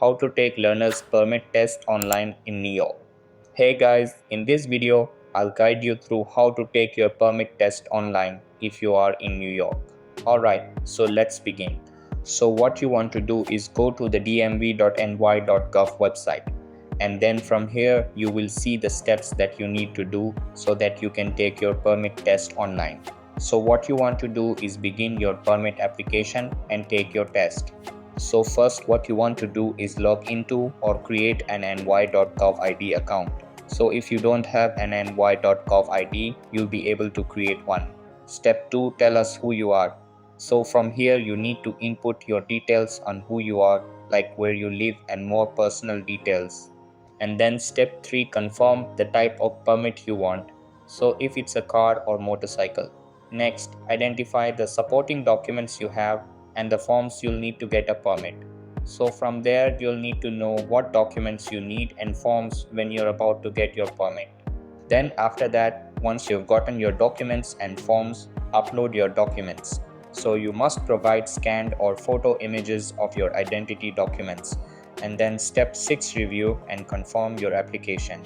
how to take learner's permit test online in New York. Hey guys, in this video, I'll guide you through how to take your permit test online if you are in New York. Alright, so let's begin. So what you want to do is go to the dmv.ny.gov website, and then from here you will see the steps that you need to do so that you can take your permit test online. So what you want to do is begin your permit application and take your test. So first what you want to do is log into or create an ny.gov ID account. So if you don't have an ny.gov ID, you'll be able to create one. Step 2, tell us who you are. So from here you need to input your details on who you are, like where you live and more personal details. And then step 3, confirm the type of permit you want. So if it's a car or motorcycle. Next, identify the supporting documents you have and the forms you'll need to get a permit. So from there you'll need to know what documents you need and forms when you're about to get your permit. Then after that, once you've gotten your documents and forms, upload your documents. So you must provide scanned or photo images of your identity documents. And then step 6, review and confirm your application.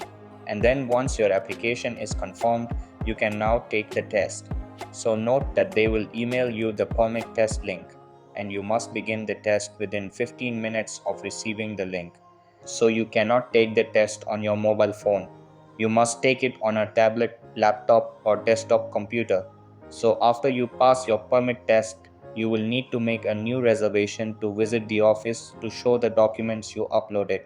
And then once your application is confirmed, you can now take the test. So note that they will email you the permit test link, and you must begin the test within 15 minutes of receiving the link. So you cannot take the test on your mobile phone. You must take it on a tablet, laptop, or desktop computer. So after you pass your permit test, you will need to make a new reservation to visit the office to show the documents you uploaded.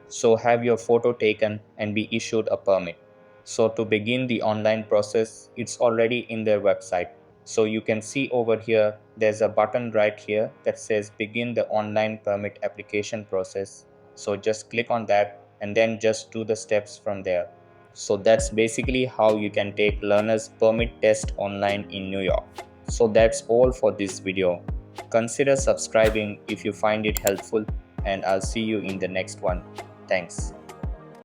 So have your photo taken and be issued a permit. So to begin the online process, it's already in their website. So you can see over here, there's a button right here that says begin the online permit application process. So just click on that and then just do the steps from there. So that's basically how you can take learner's permit test online in New York. So that's all for this video. Consider subscribing if you find it helpful, and I'll see you in the next one. Thanks.